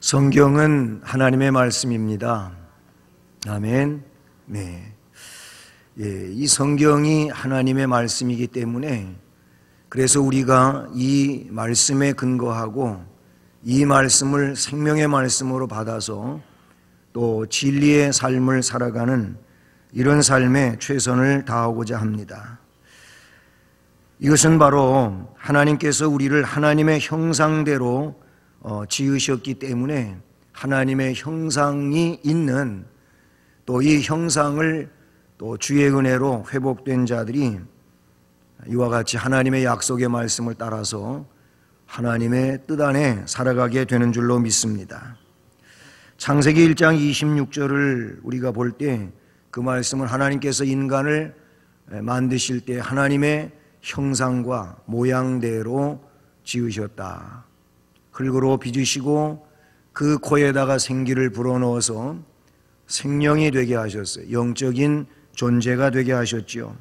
성경은 하나님의 말씀입니다. 아멘. 네. 이 성경이 하나님의 말씀이기 때문에 그래서 우리가 이 말씀에 근거하고 이 말씀을 생명의 말씀으로 받아서 또 진리의 삶을 살아가는 이런 삶에 최선을 다하고자 합니다. 이것은 바로 하나님께서 우리를 하나님의 형상대로 지으셨기 때문에 하나님의 형상이 있는 또 이 형상을 또 주의 은혜로 회복된 자들이 이와 같이 하나님의 약속의 말씀을 따라서 하나님의 뜻 안에 살아가게 되는 줄로 믿습니다. 창세기 1장 26절을 우리가 볼 때 그 말씀을 하나님께서 인간을 만드실 때 하나님의 형상과 모양대로 지으셨다. 흙으로 빚으시고 그 코에다가 생기를 불어넣어서 생명이 되게 하셨어요. 영적인 존재가 되게 하셨죠.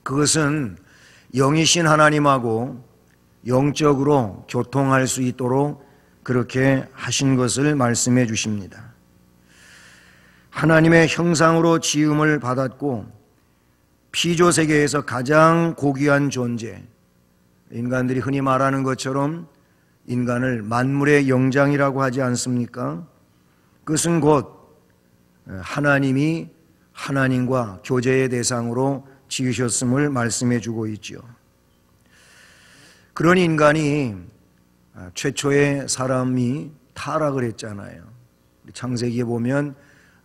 그것은 영이신 하나님하고 영적으로 교통할 수 있도록 그렇게 하신 것을 말씀해 주십니다. 하나님의 형상으로 지음을 받았고 피조 세계에서 가장 고귀한 존재, 인간들이 흔히 말하는 것처럼 인간을 만물의 영장이라고 하지 않습니까? 그것은 곧 하나님이 하나님과 교제의 대상으로 지으셨음을 말씀해 주고 있죠. 그런 인간이 최초의 사람이 타락을 했잖아요. 창세기에 보면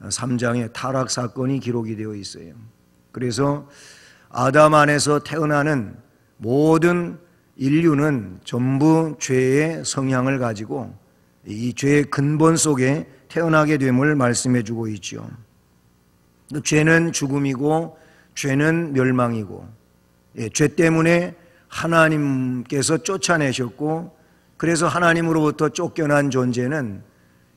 3장에 타락 사건이 기록이 되어 있어요. 그래서 아담 안에서 태어나는 모든 인류는 전부 죄의 성향을 가지고 이 죄의 근본 속에 태어나게 됨을 말씀해 주고 있죠. 죄는 죽음이고 죄는 멸망이고 죄 때문에 하나님께서 쫓아내셨고 그래서 하나님으로부터 쫓겨난 존재는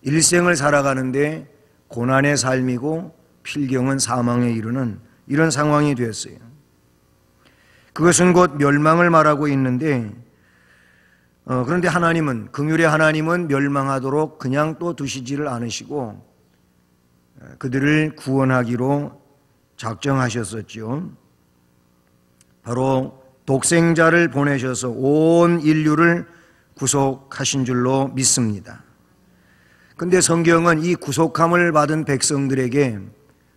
일생을 살아가는데 고난의 삶이고 필경은 사망에 이르는 이런 상황이 되었어요. 그것은 곧 멸망을 말하고 있는데 그런데 하나님은 긍휼의 하나님은 멸망하도록 그냥 또 두시지를 않으시고 그들을 구원하기로 작정하셨었죠. 바로 독생자를 보내셔서 온 인류를 구속하신 줄로 믿습니다. 그런데 성경은 이 구속함을 받은 백성들에게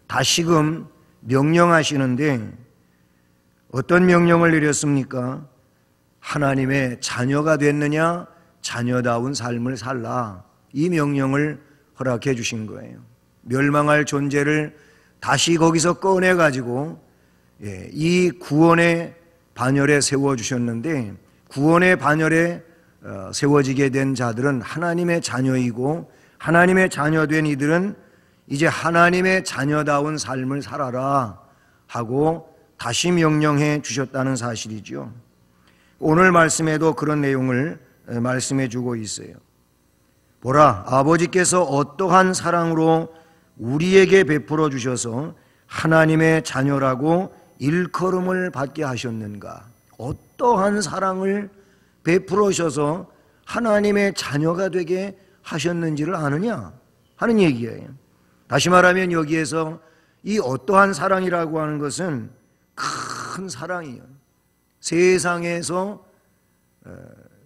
다시금 명령하시는데 어떤 명령을 내렸습니까? 하나님의 자녀가 됐느냐? 자녀다운 삶을 살라. 이 명령을 허락해 주신 거예요. 멸망할 존재를 다시 거기서 꺼내가지고 이 구원의 반열에 세워주셨는데 구원의 반열에 세워지게 된 자들은 하나님의 자녀이고 하나님의 자녀된 이들은 이제 하나님의 자녀다운 삶을 살아라 하고 다시 명령해 주셨다는 사실이죠. 오늘 말씀에도 그런 내용을 말씀해 주고 있어요. 보라, 아버지께서 어떠한 사랑으로 우리에게 베풀어 주셔서 하나님의 자녀라고 일컬음을 받게 하셨는가. 어떠한 사랑을 베풀어 주셔서 하나님의 자녀가 되게 하셨는지를 아느냐 하는 얘기예요. 다시 말하면 여기에서 이 어떠한 사랑이라고 하는 것은 큰 사랑이에요. 세상에서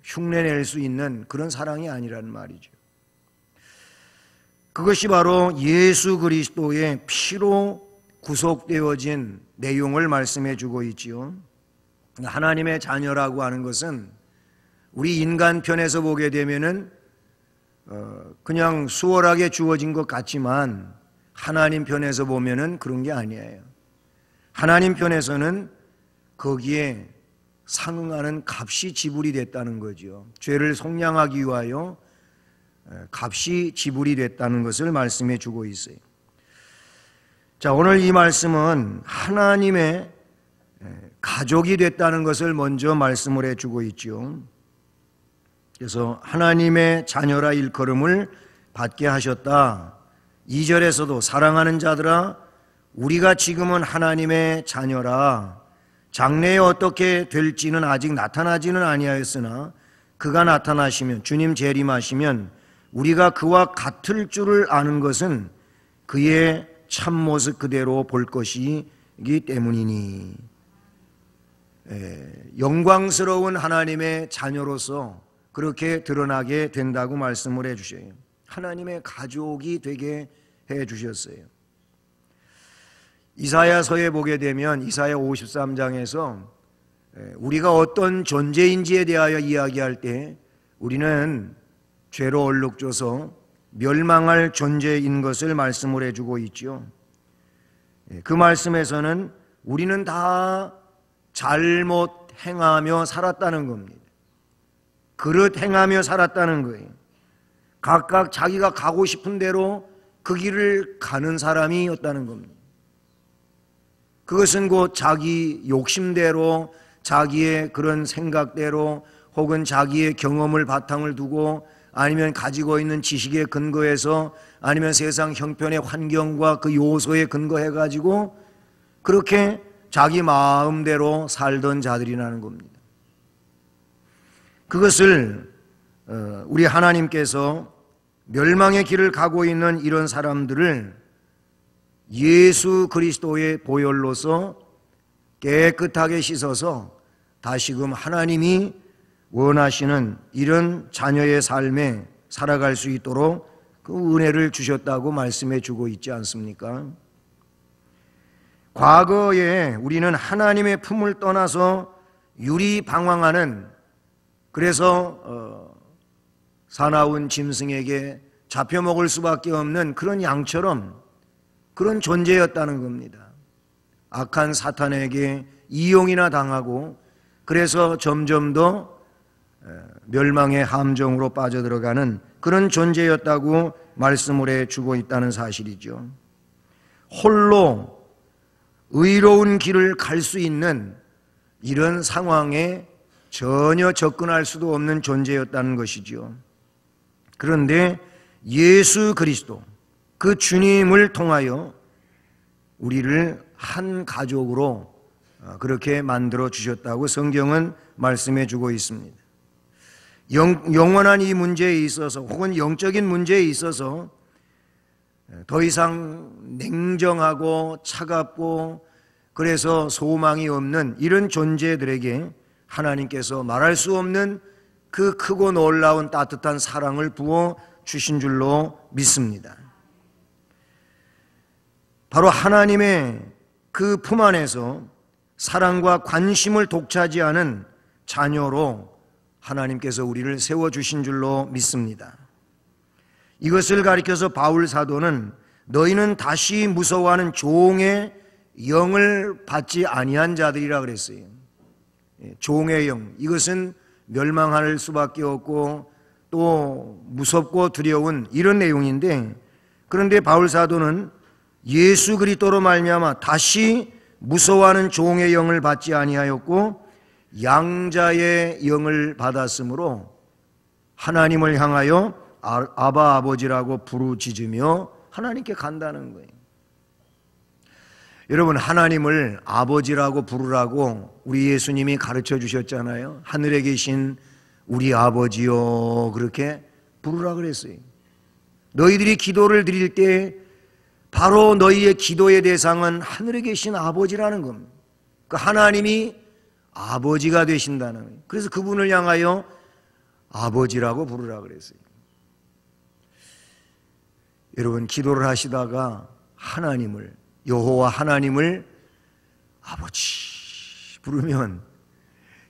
흉내낼 수 있는 그런 사랑이 아니라는 말이죠. 그것이 바로 예수 그리스도의 피로 구속되어진 내용을 말씀해 주고 있지요. 하나님의 자녀라고 하는 것은 우리 인간 편에서 보게 되면은 그냥 수월하게 주어진 것 같지만 하나님 편에서 보면은 그런 게 아니에요. 하나님 편에서는 거기에 상응하는 값이 지불이 됐다는 거죠. 죄를 속량하기 위하여 값이 지불이 됐다는 것을 말씀해 주고 있어요. 자, 오늘 이 말씀은 하나님의 가족이 됐다는 것을 먼저 말씀을 해 주고 있죠. 그래서 하나님의 자녀라 일컬음을 받게 하셨다. 2절에서도 사랑하는 자들아 우리가 지금은 하나님의 자녀라. 장래에 어떻게 될지는 아직 나타나지는 아니하였으나 그가 나타나시면 주님 재림하시면 우리가 그와 같을 줄을 아는 것은 그의 참모습 그대로 볼 것이기 때문이니. 영광스러운 하나님의 자녀로서 그렇게 드러나게 된다고 말씀을 해주셔요. 하나님의 가족이 되게 해주셨어요. 이사야서에 보게 되면 이사야 53장에서 우리가 어떤 존재인지에 대하여 이야기할 때 우리는 죄로 얼룩져서 멸망할 존재인 것을 말씀을 해주고 있죠. 그 말씀에서는 우리는 다 잘못 행하며 살았다는 겁니다. 그릇 행하며 살았다는 거예요. 각각 자기가 가고 싶은 대로 그 길을 가는 사람이었다는 겁니다. 그것은 곧 자기 욕심대로, 자기의 그런 생각대로, 혹은 자기의 경험을 바탕을 두고, 아니면 가지고 있는 지식에 근거해서, 아니면 세상 형편의 환경과 그 요소에 근거해가지고 그렇게 자기 마음대로 살던 자들이라는 겁니다. 그것을 우리 하나님께서 멸망의 길을 가고 있는 이런 사람들을 예수 그리스도의 보혈로서 깨끗하게 씻어서 다시금 하나님이 원하시는 이런 자녀의 삶에 살아갈 수 있도록 그 은혜를 주셨다고 말씀해 주고 있지 않습니까? 과거에 우리는 하나님의 품을 떠나서 유리방황하는, 그래서 사나운 짐승에게 잡혀먹을 수밖에 없는 그런 양처럼 그런 존재였다는 겁니다. 악한 사탄에게 이용이나 당하고, 그래서 점점 더 멸망의 함정으로 빠져들어가는 그런 존재였다고 말씀을 해주고 있다는 사실이죠. 홀로 의로운 길을 갈 수 있는 이런 상황에 전혀 접근할 수도 없는 존재였다는 것이죠. 그런데 예수 그리스도, 그 주님을 통하여 우리를 한 가족으로 그렇게 만들어 주셨다고 성경은 말씀해 주고 있습니다. 영원한 이 문제에 있어서, 혹은 영적인 문제에 있어서 더 이상 냉정하고 차갑고 그래서 소망이 없는 이런 존재들에게 하나님께서 말할 수 없는 그 크고 놀라운 따뜻한 사랑을 부어 주신 줄로 믿습니다. 바로 하나님의 그 품 안에서 사랑과 관심을 독차지하는 자녀로 하나님께서 우리를 세워주신 줄로 믿습니다. 이것을 가리켜서 바울 사도는 너희는 다시 무서워하는 종의 영을 받지 아니한 자들이라 그랬어요. 종의 영, 이것은 멸망할 수밖에 없고 또 무섭고 두려운 이런 내용인데, 그런데 바울 사도는 예수 그리스도로 말미암아 다시 무서워하는 종의 영을 받지 아니하였고 양자의 영을 받았으므로 하나님을 향하여 아바 아버지라고 부르짖으며 하나님께 간다는 거예요. 여러분, 하나님을 아버지라고 부르라고 우리 예수님이 가르쳐 주셨잖아요. 하늘에 계신 우리 아버지요, 그렇게 부르라 그랬어요. 너희들이 기도를 드릴 때 바로 너희의 기도의 대상은 하늘에 계신 아버지라는 겁니다. 그 하나님이 아버지가 되신다는 거예요. 그래서 그분을 향하여 아버지라고 부르라 그랬어요. 여러분, 기도를 하시다가 하나님을, 여호와 하나님을 아버지 부르면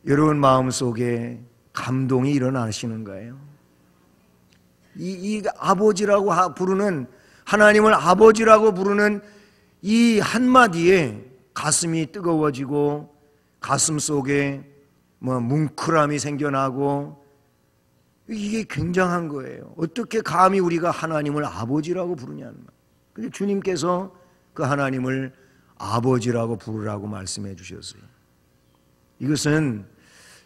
여러분 마음속에 감동이 일어나시는 거예요. 이 아버지라고 부르는, 하나님을 아버지라고 부르는 이 한마디에 가슴이 뜨거워지고 가슴 속에 뭉클함이 생겨나고, 이게 굉장한 거예요. 어떻게 감히 우리가 하나님을 아버지라고 부르냐는 말. 근데 주님께서 그 하나님을 아버지라고 부르라고 말씀해 주셨어요. 이것은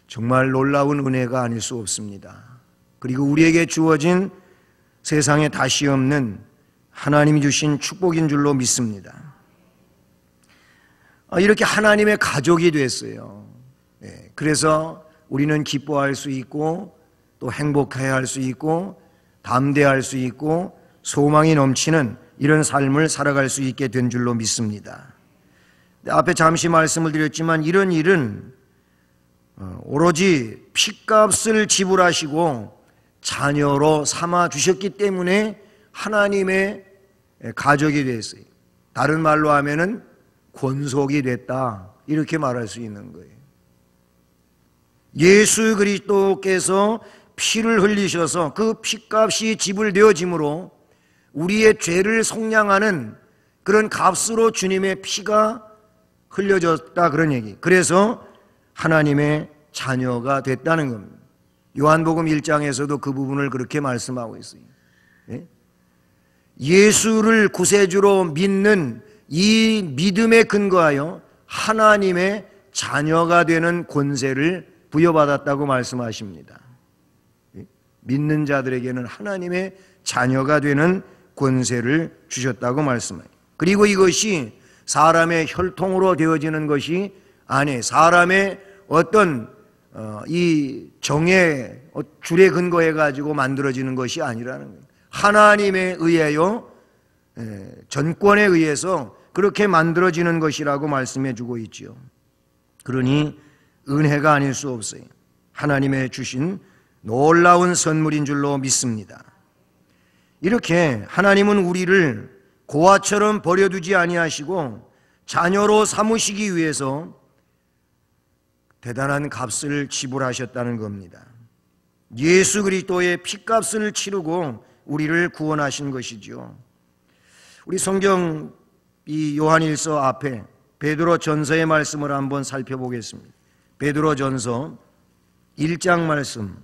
정말 놀라운 은혜가 아닐 수 없습니다. 그리고 우리에게 주어진 세상에 다시 없는 하나님이 주신 축복인 줄로 믿습니다. 이렇게 하나님의 가족이 됐어요. 그래서 우리는 기뻐할 수 있고 또 행복해야 할 수 있고 담대할 수 있고 소망이 넘치는 이런 삶을 살아갈 수 있게 된 줄로 믿습니다. 앞에 잠시 말씀을 드렸지만 이런 일은 오로지 핏값을 지불하시고 자녀로 삼아 주셨기 때문에 하나님의 가족이 됐어요. 다른 말로 하면은 권속이 됐다, 이렇게 말할 수 있는 거예요. 예수 그리스도께서 피를 흘리셔서 그 핏값이 지불되어짐으로 우리의 죄를 속량하는 그런 값으로 주님의 피가 흘려졌다, 그런 얘기. 그래서 하나님의 자녀가 됐다는 겁니다. 요한복음 1장에서도 그 부분을 그렇게 말씀하고 있어요. 예수를 구세주로 믿는 이 믿음에 근거하여 하나님의 자녀가 되는 권세를 부여받았다고 말씀하십니다. 믿는 자들에게는 하나님의 자녀가 되는 권세를 주셨다고 말씀해요. 그리고 이것이 사람의 혈통으로 되어지는 것이 아니에요. 사람의 어떤 이 정의 줄에 근거해 가지고 만들어지는 것이 아니라는 거예요. 하나님에 의하여, 전권에 의해서 그렇게 만들어지는 것이라고 말씀해 주고 있죠. 그러니 은혜가 아닐 수 없어요. 하나님의 주신 놀라운 선물인 줄로 믿습니다. 이렇게 하나님은 우리를 고아처럼 버려두지 아니하시고 자녀로 삼으시기 위해서 대단한 값을 지불하셨다는 겁니다. 예수 그리스도의 핏값을 치르고 우리를 구원하신 것이죠. 우리 성경 이 요한일서 앞에 베드로 전서의 말씀을 한번 살펴보겠습니다. 베드로 전서 1장 말씀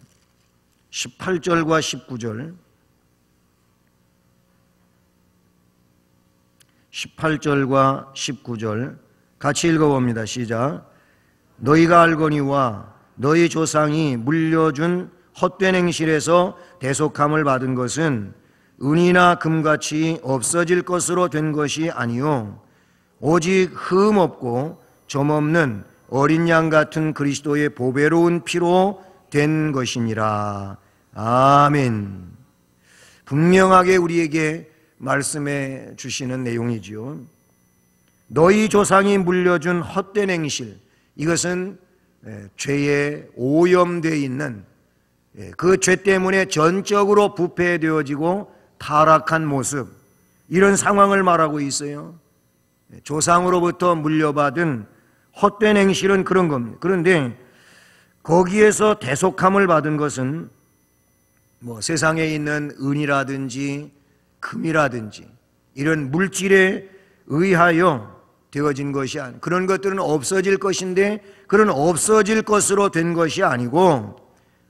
18절과 19절, 18절과 19절 같이 읽어봅니다. 시작. 너희가 알거니와 너희 조상이 물려준 헛된 행실에서 대속함을 받은 것은 은이나 금같이 없어질 것으로 된 것이 아니요 오직 흠 없고 점 없는 어린 양 같은 그리스도의 보배로운 피로 된 것이니라. 아멘. 분명하게 우리에게 말씀해 주시는 내용이지요. 너희 조상이 물려준 헛된 행실, 이것은 죄에 오염되어 있는 그 죄 때문에 전적으로 부패되어지고 타락한 모습, 이런 상황을 말하고 있어요. 조상으로부터 물려받은 헛된 행실은 그런 겁니다. 그런데 거기에서 대속함을 받은 것은 세상에 있는 은이라든지 금이라든지 이런 물질에 의하여 되어진 것이 아니고, 그런 것들은 없어질 것인데 그런 없어질 것으로 된 것이 아니고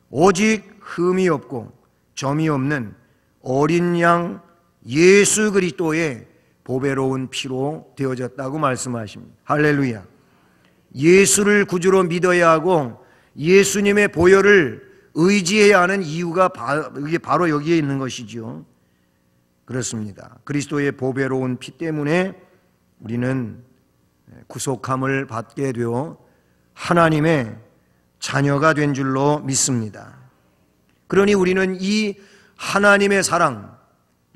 오직 흠이 없고 점이 없는 어린 양 예수 그리스도의 보배로운 피로 되어졌다고 말씀하십니다. 할렐루야. 예수를 구주로 믿어야 하고 예수님의 보혈을 의지해야 하는 이유가 바로 여기에 있는 것이죠. 그렇습니다. 그리스도의 보배로운 피 때문에 우리는 구속함을 받게 되어 하나님의 자녀가 된 줄로 믿습니다. 그러니 우리는 이 하나님의 사랑,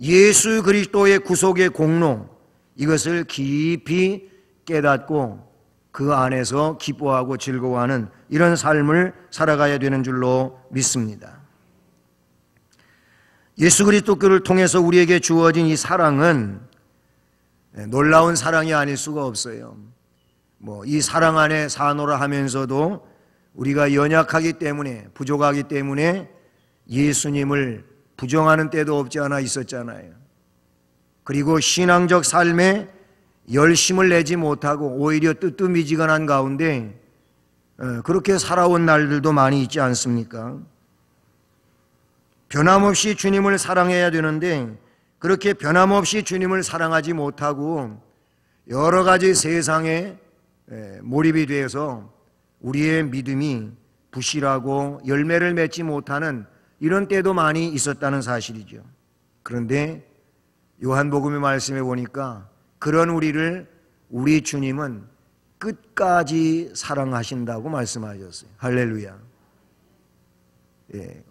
예수 그리스도의 구속의 공로, 이것을 깊이 깨닫고 그 안에서 기뻐하고 즐거워하는 이런 삶을 살아가야 되는 줄로 믿습니다. 예수 그리스도를 통해서 우리에게 주어진 이 사랑은 놀라운 사랑이 아닐 수가 없어요. 이 사랑 안에 사노라 하면서도 우리가 연약하기 때문에, 부족하기 때문에 예수님을 부정하는 때도 없지 않아 있었잖아요. 그리고 신앙적 삶에 열심을 내지 못하고 오히려 뜨뜻미지근한 가운데 그렇게 살아온 날들도 많이 있지 않습니까? 변함없이 주님을 사랑해야 되는데 그렇게 변함없이 주님을 사랑하지 못하고 여러 가지 세상에 몰입이 되어서 우리의 믿음이 부실하고 열매를 맺지 못하는 이런 때도 많이 있었다는 사실이죠. 그런데 요한복음의 말씀에 보니까 그런 우리를 우리 주님은 끝까지 사랑하신다고 말씀하셨어요. 할렐루야.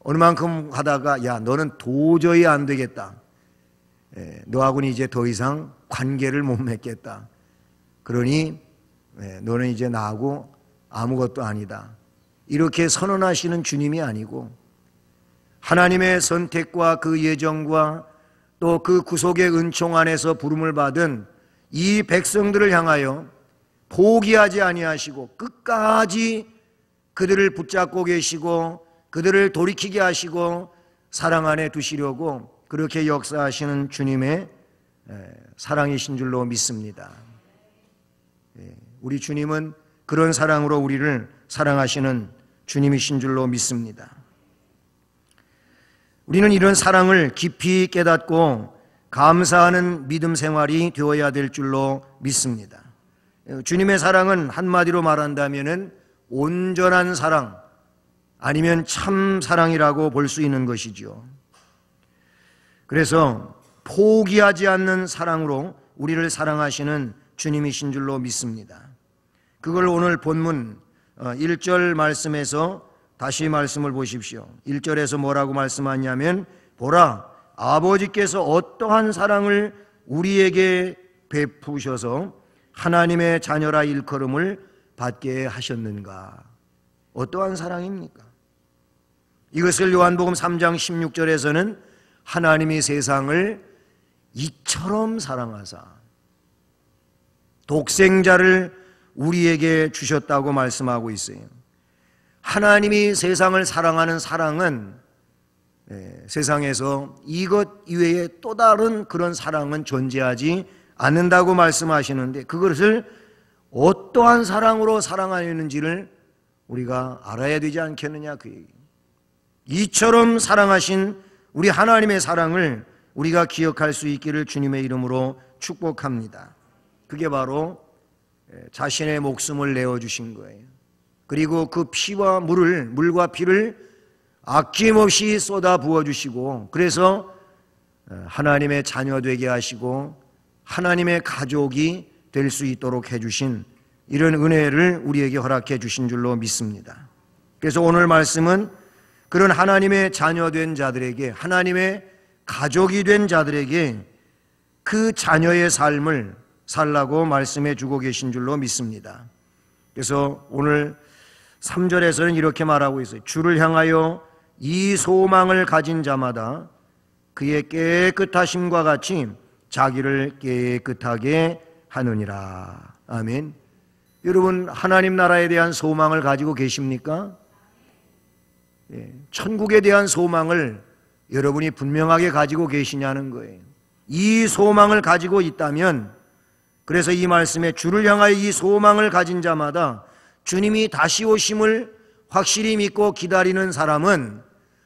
어느 만큼 하다가 야 너는 도저히 안 되겠다. 너하고는 이제 더 이상 관계를 못 맺겠다. 그러니 너는 이제 나하고 아무것도 아니다. 이렇게 선언하시는 주님이 아니고 하나님의 선택과 그 예정과 또 그 구속의 은총 안에서 부름을 받은 이 백성들을 향하여 포기하지 아니하시고 끝까지 그들을 붙잡고 계시고 그들을 돌이키게 하시고 사랑 안에 두시려고 그렇게 역사하시는 주님의 사랑이신 줄로 믿습니다. 우리 주님은 그런 사랑으로 우리를 사랑하시는 주님이신 줄로 믿습니다. 우리는 이런 사랑을 깊이 깨닫고 감사하는 믿음 생활이 되어야 될 줄로 믿습니다. 주님의 사랑은 한마디로 말한다면 온전한 사랑 아니면 참 사랑이라고 볼 수 있는 것이죠. 그래서 포기하지 않는 사랑으로 우리를 사랑하시는 주님이신 줄로 믿습니다. 그걸 오늘 본문 1절 말씀에서 다시 말씀을 보십시오. 1절에서 뭐라고 말씀하냐면 보라 아버지께서 어떠한 사랑을 우리에게 베푸셔서 하나님의 자녀라 일컬음을 받게 하셨는가. 어떠한 사랑입니까? 이것을 요한복음 3장 16절에서는 하나님이 세상을 이처럼 사랑하사 독생자를 우리에게 주셨다고 말씀하고 있어요. 하나님이 세상을 사랑하는 사랑은 세상에서 이것 이외에 또 다른 그런 사랑은 존재하지 않는다고 말씀하시는데 그것을 어떠한 사랑으로 사랑하였는지를 우리가 알아야 되지 않겠느냐 그 얘기. 이처럼 사랑하신 우리 하나님의 사랑을 우리가 기억할 수 있기를 주님의 이름으로 축복합니다. 그게 바로 자신의 목숨을 내어주신 거예요. 그리고 그 피와 물과 피를 아낌없이 쏟아 부어주시고 그래서 하나님의 자녀 되게 하시고 하나님의 가족이 될 수 있도록 해주신 이런 은혜를 우리에게 허락해 주신 줄로 믿습니다. 그래서 오늘 말씀은 그런 하나님의 자녀된 자들에게 하나님의 가족이 된 자들에게 그 자녀의 삶을 살라고 말씀해 주고 계신 줄로 믿습니다. 그래서 오늘 3절에서는 이렇게 말하고 있어요. 주를 향하여 이 소망을 가진 자마다 그의 깨끗하심과 같이 자기를 깨끗하게 하느니라. 아멘. 여러분 하나님 나라에 대한 소망을 가지고 계십니까? 천국에 대한 소망을 여러분이 분명하게 가지고 계시냐는 거예요. 이 소망을 가지고 있다면 그래서 이 말씀에 주를 향하여 이 소망을 가진 자마다 주님이 다시 오심을 확실히 믿고 기다리는 사람은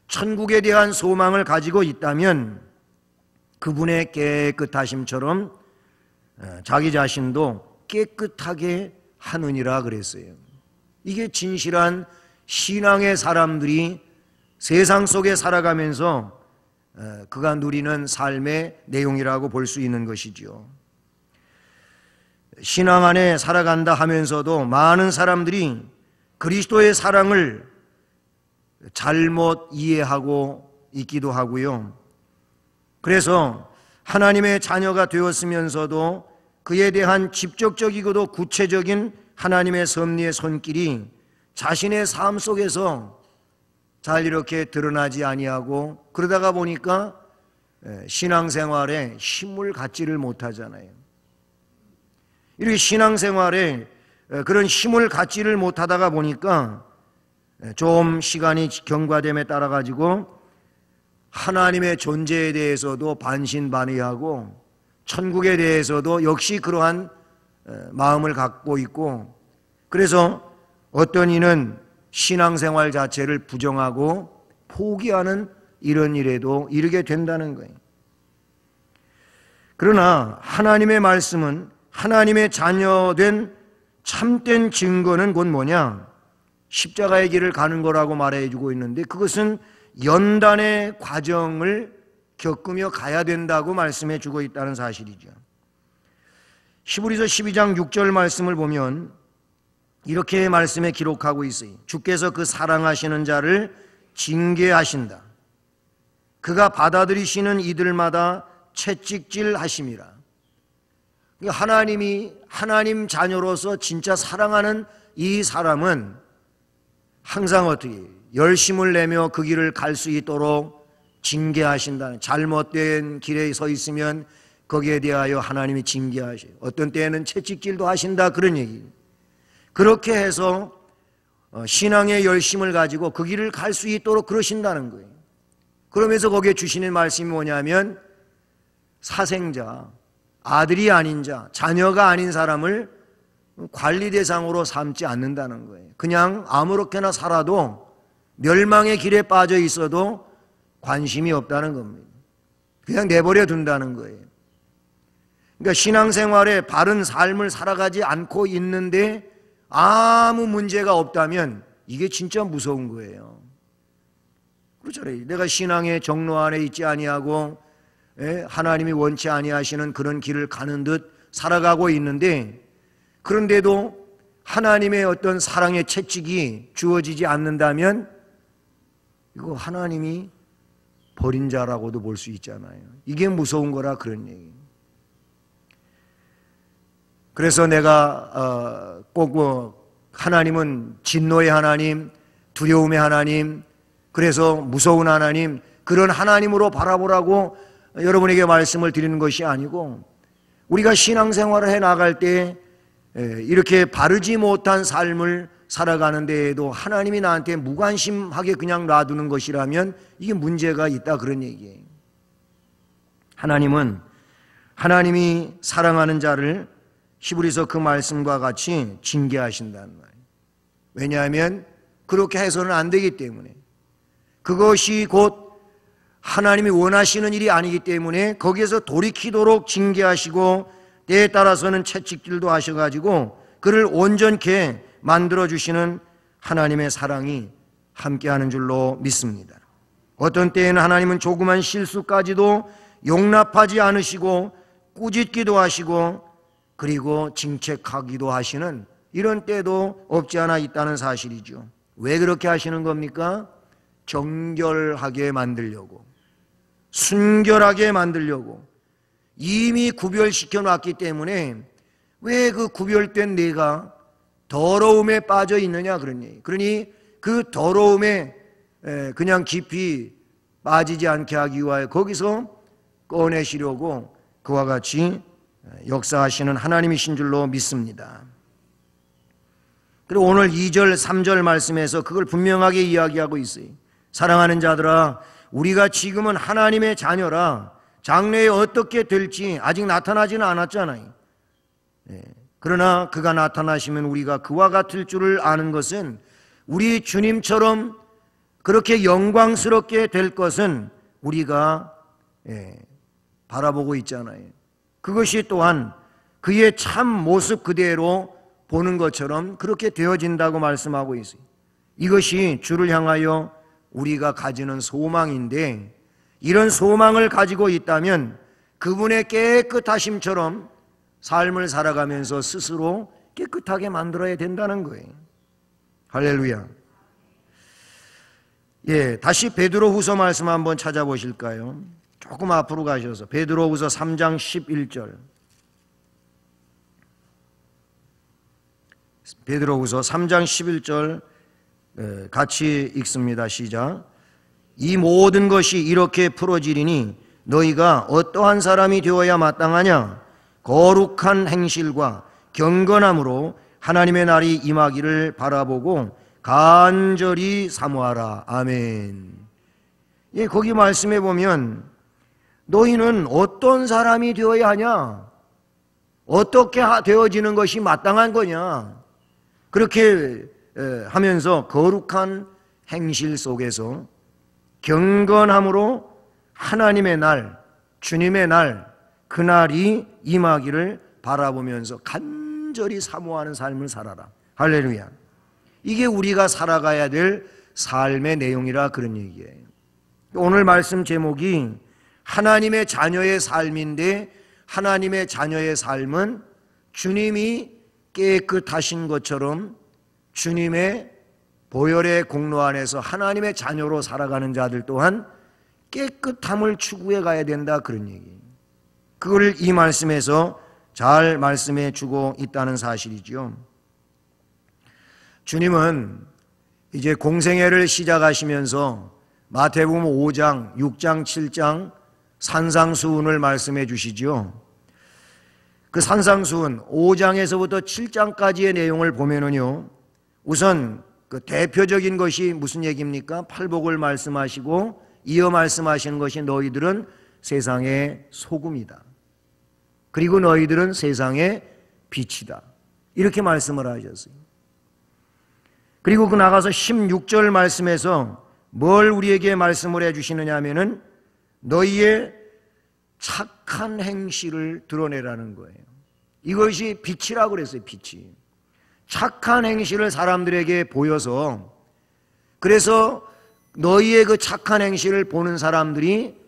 천국에 대한 소망을 가지고 있다면 그분의 깨끗하심처럼 자기 자신도 깨끗하게 하느니라 그랬어요. 이게 진실한 신앙의 사람들이 세상 속에 살아가면서 그가 누리는 삶의 내용이라고 볼 수 있는 것이죠. 신앙 안에 살아간다 하면서도 많은 사람들이 그리스도의 사랑을 잘못 이해하고 있기도 하고요. 그래서 하나님의 자녀가 되었으면서도 그에 대한 직접적이고도 구체적인 하나님의 섭리의 손길이 자신의 삶 속에서 잘 이렇게 드러나지 아니하고 그러다가 보니까 신앙생활에 힘을 갖지를 못하잖아요. 이렇게 신앙생활에 그런 힘을 갖지를 못하다가 보니까 좀 시간이 경과됨에 따라 가지고 하나님의 존재에 대해서도 반신반의하고 천국에 대해서도 역시 그러한 마음을 갖고 있고 그래서 어떤 이는 신앙생활 자체를 부정하고 포기하는 이런 일에도 이르게 된다는 거예요. 그러나 하나님의 말씀은 하나님의 자녀된 참된 증거는 곧 뭐냐? 십자가의 길을 가는 거라고 말해주고 있는데 그것은 연단의 과정을 겪으며 가야 된다고 말씀해 주고 있다는 사실이죠. 히브리서 12장 6절 말씀을 보면 이렇게 말씀에 기록하고 있어요. 주께서 그 사랑하시는 자를 징계하신다. 그가 받아들이시는 이들마다 채찍질 하심이라. 하나님이 하나님 자녀로서 진짜 사랑하는 이 사람은 항상 어떻게 열심을 내며 그 길을 갈 수 있도록 징계하신다는, 잘못된 길에 서 있으면 거기에 대하여 하나님이 징계하셔요. 어떤 때에는 채찍질도 하신다, 그런 얘기예요. 그렇게 해서 신앙의 열심을 가지고 그 길을 갈 수 있도록 그러신다는 거예요. 그러면서 거기에 주시는 말씀이 뭐냐면 사생자, 아들이 아닌 자, 자녀가 아닌 사람을 관리 대상으로 삼지 않는다는 거예요. 그냥 아무렇게나 살아도 멸망의 길에 빠져 있어도 관심이 없다는 겁니다. 그냥 내버려 둔다는 거예요. 그러니까 신앙생활에 바른 삶을 살아가지 않고 있는데 아무 문제가 없다면 이게 진짜 무서운 거예요. 그렇잖아요. 내가 신앙의 정로 안에 있지 아니하고 하나님이 원치 아니하시는 그런 길을 가는 듯 살아가고 있는데, 그런데도 하나님의 어떤 사랑의 채찍이 주어지지 않는다면 이거 하나님이 버린 자라고도 볼 수 있잖아요. 이게 무서운 거라 그런 얘기예요. 그래서 내가 꼭 하나님은 진노의 하나님, 두려움의 하나님, 그래서 무서운 하나님, 그런 하나님으로 바라보라고 여러분에게 말씀을 드리는 것이 아니고, 우리가 신앙생활을 해 나갈 때 이렇게 바르지 못한 삶을 살아가는 데에도 하나님이 나한테 무관심하게 그냥 놔두는 것이라면 이게 문제가 있다, 그런 얘기예요. 하나님은 하나님이 사랑하는 자를 히브리서 그 말씀과 같이 징계하신다는 말이에요. 왜냐하면 그렇게 해서는 안 되기 때문에, 그것이 곧 하나님이 원하시는 일이 아니기 때문에 거기에서 돌이키도록 징계하시고 때에 따라서는 채찍질도 하셔가지고 그를 온전케 만들어주시는 하나님의 사랑이 함께하는 줄로 믿습니다. 어떤 때에는 하나님은 조그만 실수까지도 용납하지 않으시고 꾸짖기도 하시고 그리고 징책하기도 하시는 이런 때도 없지 않아 있다는 사실이죠. 왜 그렇게 하시는 겁니까? 정결하게 만들려고, 순결하게 만들려고 이미 구별시켜 놨기 때문에 왜 그 구별된 내가 더러움에 빠져 있느냐, 그러니 그 더러움에 그냥 깊이 빠지지 않게 하기 위하여 거기서 꺼내시려고 그와 같이 역사하시는 하나님이신 줄로 믿습니다. 그리고 오늘 2절 3절 말씀에서 그걸 분명하게 이야기하고 있어요. 사랑하는 자들아, 우리가 지금은 하나님의 자녀라. 장래에 어떻게 될지 아직 나타나지는 않았잖아요. 그러나 그가 나타나시면 우리가 그와 같을 줄을 아는 것은, 우리 주님처럼 그렇게 영광스럽게 될 것은 우리가 바라보고 있잖아요. 그것이 또한 그의 참 모습 그대로 보는 것처럼 그렇게 되어진다고 말씀하고 있어요. 이것이 주를 향하여 우리가 가지는 소망인데, 이런 소망을 가지고 있다면 그분의 깨끗하심처럼 삶을 살아가면서 스스로 깨끗하게 만들어야 된다는 거예요. 할렐루야. 다시 베드로후서 말씀 한번 찾아보실까요? 조금 앞으로 가셔서 베드로후서 3장 11절. 베드로후서 3장 11절 같이 읽습니다. 시작. 이 모든 것이 이렇게 풀어지리니 너희가 어떠한 사람이 되어야 마땅하냐? 거룩한 행실과 경건함으로 하나님의 날이 임하기를 바라보고 간절히 사모하라. 아멘. 거기 말씀해 보면 너희는 어떤 사람이 되어야 하냐? 어떻게 되어지는 것이 마땅한 거냐? 그렇게 하면서 거룩한 행실 속에서 경건함으로 하나님의 날, 주님의 날, 그날이 임하기를 바라보면서 간절히 사모하는 삶을 살아라. 할렐루야. 이게 우리가 살아가야 될 삶의 내용이라 그런 얘기예요. 오늘 말씀 제목이 하나님의 자녀의 삶인데, 하나님의 자녀의 삶은 주님이 깨끗하신 것처럼 주님의 보혈의 공로 안에서 하나님의 자녀로 살아가는 자들 또한 깨끗함을 추구해 가야 된다, 그런 얘기예요. 그걸 이 말씀에서 잘 말씀해 주고 있다는 사실이죠. 주님은 이제 공생애를 시작하시면서 마태복음 5장, 6장, 7장 산상수훈을 말씀해 주시죠. 그 산상수훈 5장에서부터 7장까지의 내용을 보면은요, 우선 그 대표적인 것이 무슨 얘기입니까? 팔복을 말씀하시고 이어 말씀하시는 것이 너희들은 세상의 소금이다. 그리고 너희들은 세상의 빛이다. 이렇게 말씀을 하셨어요. 그리고 그 나가서 16절 말씀에서 뭘 우리에게 말씀을 해주시느냐 하면은 너희의 착한 행실을 드러내라는 거예요. 이것이 빛이라고 그랬어요. 빛이. 착한 행실을 사람들에게 보여서, 그래서 너희의 그 착한 행실을 보는 사람들이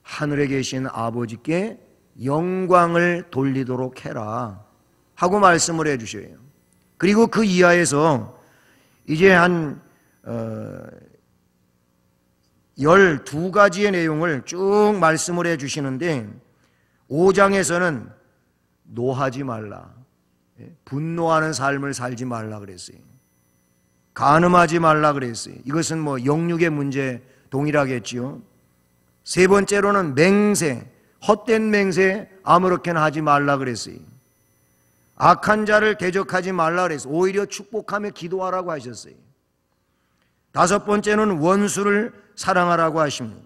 하늘에 계신 아버지께 영광을 돌리도록 해라 하고 말씀을 해 주셔요. 그리고 그 이하에서 이제 한 12가지의 내용을 쭉 말씀을 해 주시는데 5장에서는 노하지 말라, 분노하는 삶을 살지 말라 그랬어요. 간음하지 말라 그랬어요. 이것은 뭐 영육의 문제 동일하겠지요. 세 번째로는 맹세, 헛된 맹세 아무렇게나 하지 말라 그랬어요. 악한 자를 대적하지 말라 그랬어요. 오히려 축복하며 기도하라고 하셨어요. 다섯 번째는 원수를 사랑하라고 하십니다.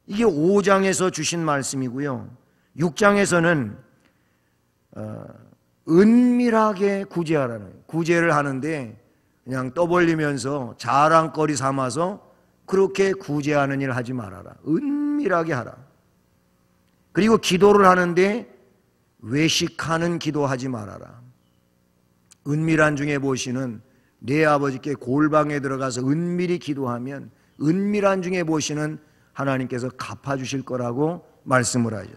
이게 5장에서 주신 말씀이고요. 6장에서는 은밀하게 구제하라는 거예요. 구제를 하는데 그냥 떠벌리면서 자랑거리 삼아서 그렇게 구제하는 일 하지 말아라. 은밀하게 하라. 그리고 기도를 하는데 외식하는 기도하지 말아라. 은밀한 중에 보시는 내 아버지께 골방에 들어가서 은밀히 기도하면 은밀한 중에 보시는 하나님께서 갚아주실 거라고 말씀을 하죠.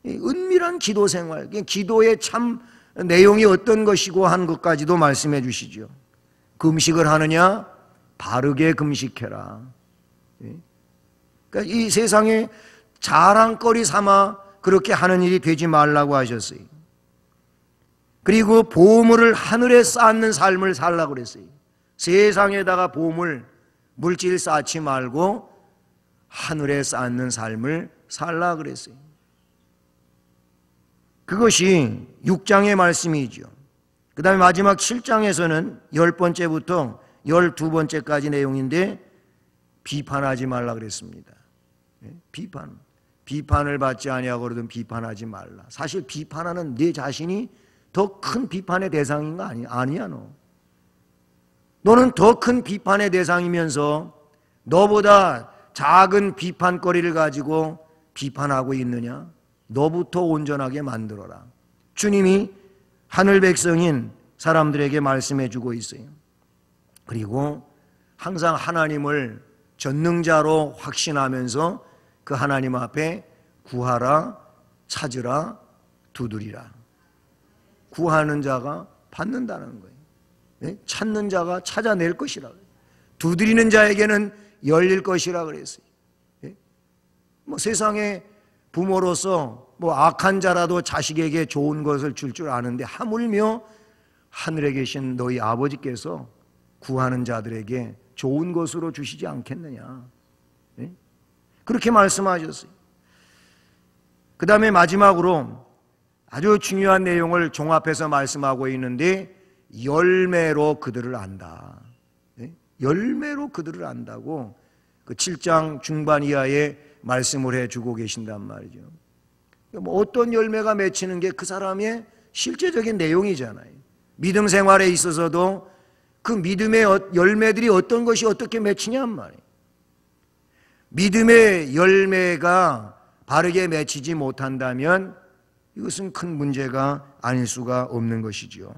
은밀한 기도 생활, 기도의 참 내용이 어떤 것이고 한 것까지도 말씀해 주시죠. 금식을 하느냐? 바르게 금식해라. 그러니까 이 세상에 자랑거리 삼아 그렇게 하는 일이 되지 말라고 하셨어요. 그리고 보물을 하늘에 쌓는 삶을 살라고 그랬어요. 세상에다가 보물, 물질 쌓지 말고 하늘에 쌓는 삶을 살라고 그랬어요. 그것이 6장의 말씀이죠. 그 다음에 마지막 7장에서는 10번째부터 12번째까지 내용인데 비판하지 말라 그랬습니다. 비판을 받지 아니하거든 비판하지 말라. 사실 비판하는 네 자신이 더 큰 비판의 대상인가? 아니야 너. 너는 더 큰 비판의 대상이면서 너보다 작은 비판거리를 가지고 비판하고 있느냐? 너부터 온전하게 만들어라. 주님이 하늘 백성인 사람들에게 말씀해 주고 있어요. 그리고 항상 하나님을 전능자로 확신하면서 그 하나님 앞에 구하라, 찾으라, 두드리라. 구하는 자가 받는다는 거예요. 찾는 자가 찾아낼 것이라. 두드리는 자에게는 열릴 것이라 그랬어요. 뭐 세상에 부모로서 뭐 악한 자라도 자식에게 좋은 것을 줄 아는데 하물며 하늘에 계신 너희 아버지께서 구하는 자들에게 좋은 것으로 주시지 않겠느냐. 그렇게 말씀하셨어요. 그 다음에 마지막으로 아주 중요한 내용을 종합해서 말씀하고 있는데 열매로 그들을 안다. 열매로 그들을 안다고 그 7장 중반 이하에 말씀을 해주고 계신단 말이죠. 뭐 어떤 열매가 맺히는 게 그 사람의 실제적인 내용이잖아요. 믿음 생활에 있어서도 그 믿음의 열매들이 어떤 것이 어떻게 맺히냔 말이에요. 믿음의 열매가 바르게 맺히지 못한다면 이것은 큰 문제가 아닐 수가 없는 것이죠.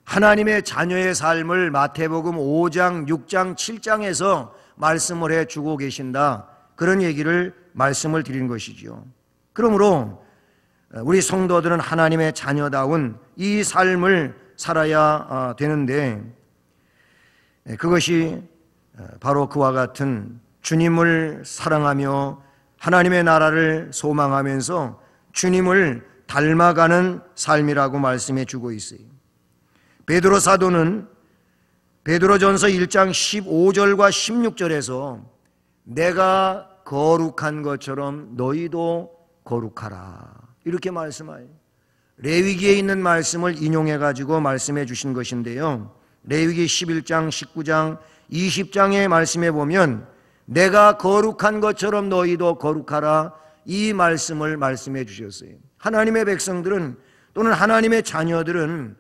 하나님의 자녀의 삶을 마태복음 5장, 6장, 7장에서 말씀을 해주고 계신다. 그런 얘기를 말씀을 드린 것이죠. 그러므로 우리 성도들은 하나님의 자녀다운 이 삶을 살아야 되는데, 그것이 바로 그와 같은 주님을 사랑하며 하나님의 나라를 소망하면서 주님을 닮아가는 삶이라고 말씀해 주고 있어요. 베드로 사도는 베드로전서 1장 15절과 16절에서 내가 거룩한 것처럼 너희도 거룩하라 이렇게 말씀해요. 레위기에 있는 말씀을 인용해 가지고 말씀해 주신 것인데요, 레위기 11장, 19장, 20장의 말씀에 보면 내가 거룩한 것처럼 너희도 거룩하라 이 말씀을 말씀해 주셨어요. 하나님의 백성들은 또는 하나님의 자녀들은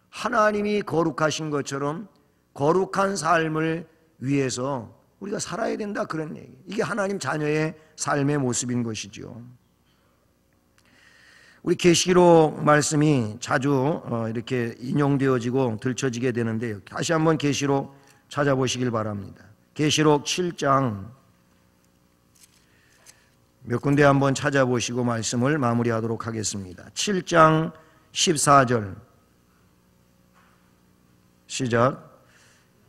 하나님이 거룩하신 것처럼 거룩한 삶을 위해서 우리가 살아야 된다, 그런 얘기. 이게 하나님 자녀의 삶의 모습인 것이죠. 우리 계시록 말씀이 자주 이렇게 인용되어지고 들춰지게 되는데요, 다시 한번 계시록 찾아보시길 바랍니다. 계시록 7장 몇 군데 한번 찾아보시고 말씀을 마무리하도록 하겠습니다. 7장 14절 시작.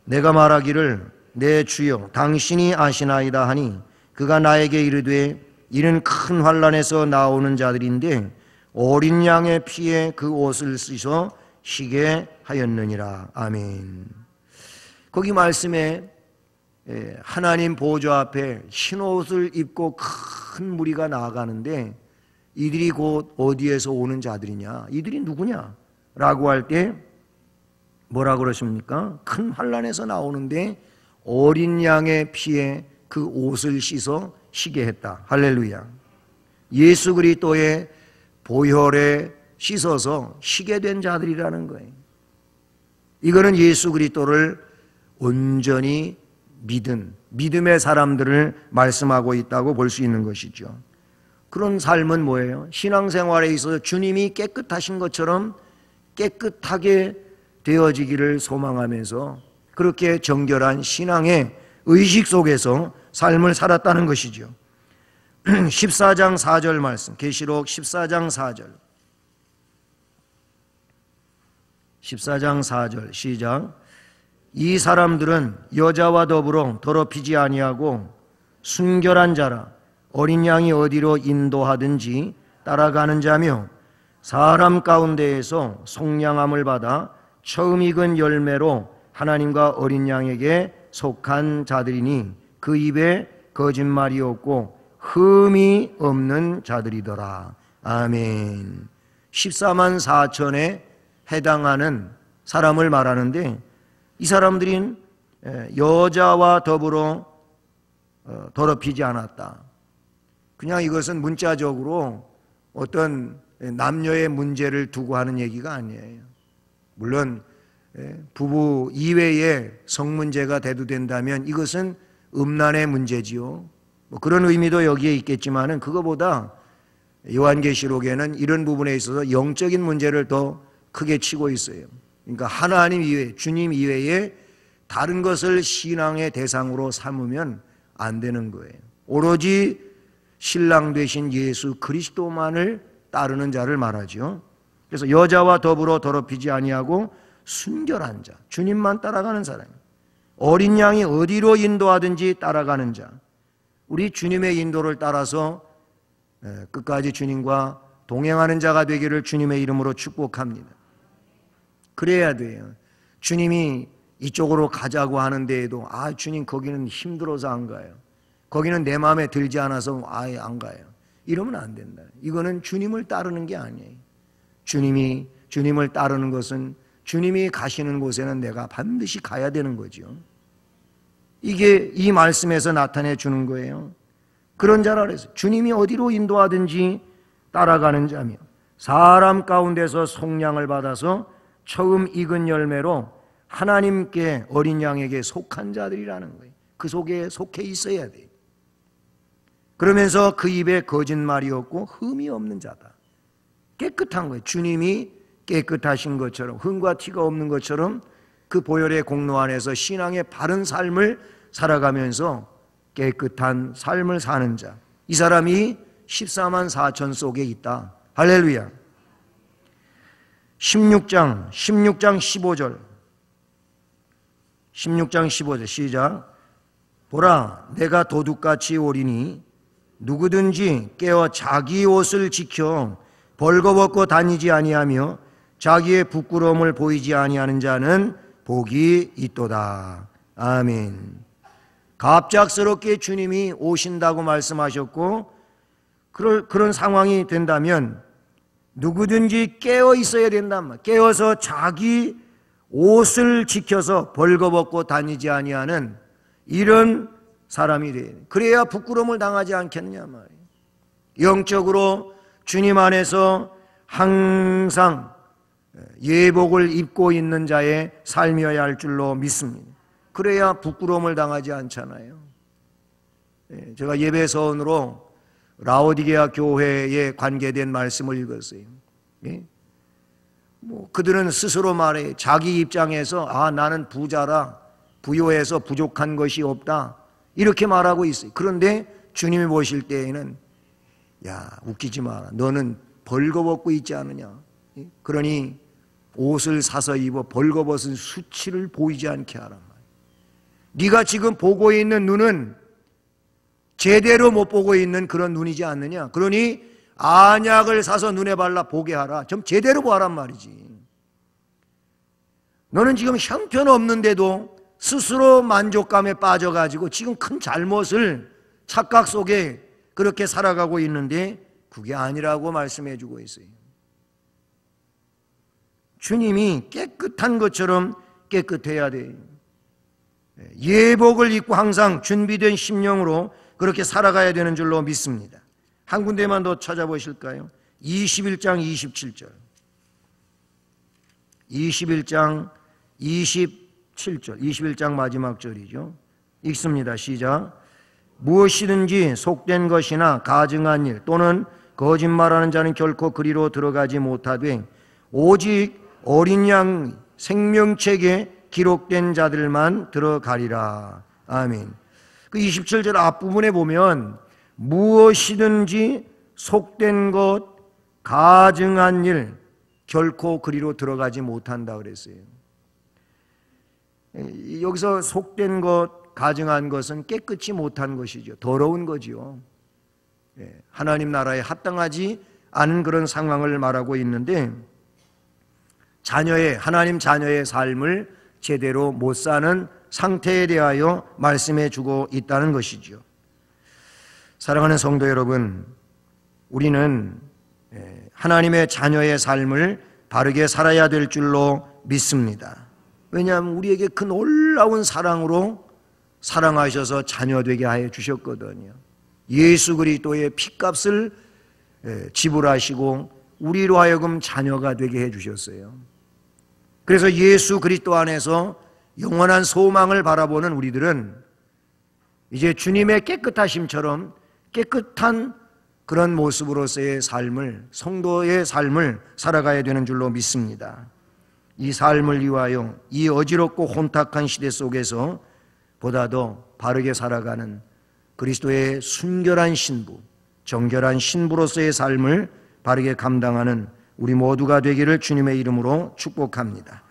내가 말하기를 내 주여 당신이 아시나이다 하니 그가 나에게 이르되 이는 큰 환난에서 나오는 자들인데 어린 양의 피에 그 옷을 씻어 쉬게 하였느니라. 아멘. 거기 말씀에 하나님 보좌 앞에 흰 옷을 입고 큰 무리가 나아가는데 이들이 곧 어디에서 오는 자들이냐, 이들이 누구냐 라고 할 때 뭐라 그러십니까? 큰 환난에서 나오는데 어린 양의 피에 그 옷을 씻어 쉬게 했다. 할렐루야. 예수 그리스도의 보혈에 씻어서 쉬게 된 자들이라는 거예요. 이거는 예수 그리스도를 온전히 믿은 믿음의 사람들을 말씀하고 있다고 볼 수 있는 것이죠. 그런 삶은 뭐예요? 신앙생활에 있어서 주님이 깨끗하신 것처럼 깨끗하게 되어지기를 소망하면서 그렇게 정결한 신앙의 의식 속에서 삶을 살았다는 것이죠. 14장 4절 말씀, 계시록 14장 4절 14장 4절 시작. 이 사람들은 여자와 더불어 더럽히지 아니하고 순결한 자라 어린 양이 어디로 인도하든지 따라가는 자며 사람 가운데에서 속량함을 받아 처음 익은 열매로 하나님과 어린 양에게 속한 자들이니 그 입에 거짓말이 없고 흠이 없는 자들이더라. 아멘. 14만 4천에 해당하는 사람을 말하는데 이 사람들은 여자와 더불어 더럽히지 않았다. 그냥 이것은 문자적으로 어떤 남녀의 문제를 두고 하는 얘기가 아니에요. 물론 부부 이외에 성문제가 대두된다면 이것은 음란의 문제지요. 뭐 그런 의미도 여기에 있겠지만은 그거보다 요한계시록에는 이런 부분에 있어서 영적인 문제를 더 크게 치고 있어요. 그러니까 하나님 이외에, 주님 이외에 다른 것을 신앙의 대상으로 삼으면 안 되는 거예요. 오로지 신랑 되신 예수 그리스도만을 따르는 자를 말하죠. 그래서 여자와 더불어 더럽히지 아니하고 순결한 자, 주님만 따라가는 사람, 어린 양이 어디로 인도하든지 따라가는 자, 우리 주님의 인도를 따라서 끝까지 주님과 동행하는 자가 되기를 주님의 이름으로 축복합니다. 그래야 돼요. 주님이 이쪽으로 가자고 하는 데에도 주님 거기는 힘들어서 안 가요. 거기는 내 마음에 들지 않아서 아예 안 가요. 이러면 안 된다. 이거는 주님을 따르는 게 아니에요. 주님을 따르는 것은 주님이 가시는 곳에는 내가 반드시 가야 되는 거죠. 이게 이 말씀에서 나타내 주는 거예요. 그런 자라 그래서 주님이 어디로 인도하든지 따라가는 자며 사람 가운데서 속량을 받아서 처음 익은 열매로 하나님께 어린 양에게 속한 자들이라는 거예요. 그 속에 속해 있어야 돼요. 그러면서 그 입에 거짓말이 없고 흠이 없는 자다. 깨끗한 거예요. 주님이 깨끗하신 것처럼 흠과 티가 없는 것처럼 그 보혈의 공로 안에서 신앙의 바른 삶을 살아가면서 깨끗한 삶을 사는 자, 이 사람이 14만 4천 속에 있다. 할렐루야. 16장 15절. 16장 15절 시작. 보라, 내가 도둑같이 오리니 누구든지 깨어 자기 옷을 지켜 벌거벗고 다니지 아니하며 자기의 부끄러움을 보이지 아니하는 자는 복이 있도다. 아멘. 갑작스럽게 주님이 오신다고 말씀하셨고, 그런 상황이 된다면 누구든지 깨어 있어야 된단 말이에요. 깨어서 자기 옷을 지켜서 벌거벗고 다니지 아니하는 이런 사람이 돼야 돼. 그래야 부끄러움을 당하지 않겠느냐 말이에요. 영적으로 주님 안에서 항상 예복을 입고 있는 자의 삶이어야 할 줄로 믿습니다. 그래야 부끄러움을 당하지 않잖아요. 제가 예배 서원으로 라오디게아 교회에 관계된 말씀을 읽었어요. 그들은 스스로 말해 자기 입장에서 나는 부자라, 부요해서 부족한 것이 없다, 이렇게 말하고 있어요. 그런데 주님이 보실 때에는 웃기지 마라, 너는 벌거벗고 있지 않느냐. 그러니 옷을 사서 입어 벌거벗은 수치를 보이지 않게 하란 말이야. 네가 지금 보고 있는 눈은 제대로 못 보고 있는 그런 눈이지 않느냐. 그러니 안약을 사서 눈에 발라 보게 하라. 좀 제대로 보란 말이지. 너는 지금 형편없는데도 스스로 만족감에 빠져가지고 지금 큰 잘못을 착각 속에 그렇게 살아가고 있는데 그게 아니라고 말씀해 주고 있어요. 주님이 깨끗한 것처럼 깨끗해야 돼요. 예복을 입고 항상 준비된 심령으로 그렇게 살아가야 되는 줄로 믿습니다. 한 군데만 더 찾아보실까요? 21장 27절. 21장 27절. 21장 마지막 절이죠. 읽습니다. 시작. 무엇이든지 속된 것이나 가증한 일 또는 거짓말하는 자는 결코 그리로 들어가지 못하되 오직 어린 양 생명책에 기록된 자들만 들어가리라. 아멘. 그 27절 앞부분에 보면 무엇이든지 속된 것, 가증한 일 결코 그리로 들어가지 못한다 그랬어요. 여기서 속된 것, 가증한 것은 깨끗이 못한 것이죠. 더러운 거지요. 하나님 나라에 합당하지 않은 그런 상황을 말하고 있는데 하나님 자녀의 삶을 제대로 못 사는 상태에 대하여 말씀해 주고 있다는 것이죠. 사랑하는 성도 여러분, 우리는 하나님의 자녀의 삶을 바르게 살아야 될 줄로 믿습니다. 왜냐하면 우리에게 그 놀라운 사랑으로 사랑하셔서 자녀 되게 하여 주셨거든요. 예수 그리스도의 피값을 지불하시고 우리로 하여금 자녀가 되게 해 주셨어요. 그래서 예수 그리스도 안에서 영원한 소망을 바라보는 우리들은 이제 주님의 깨끗하심처럼 깨끗한 그런 모습으로서의 삶을, 성도의 삶을 살아가야 되는 줄로 믿습니다. 이 삶을 위하여 이 어지럽고 혼탁한 시대 속에서 보다 더 바르게 살아가는 그리스도의 순결한 신부, 정결한 신부로서의 삶을 바르게 감당하는 우리 모두가 되기를 주님의 이름으로 축복합니다.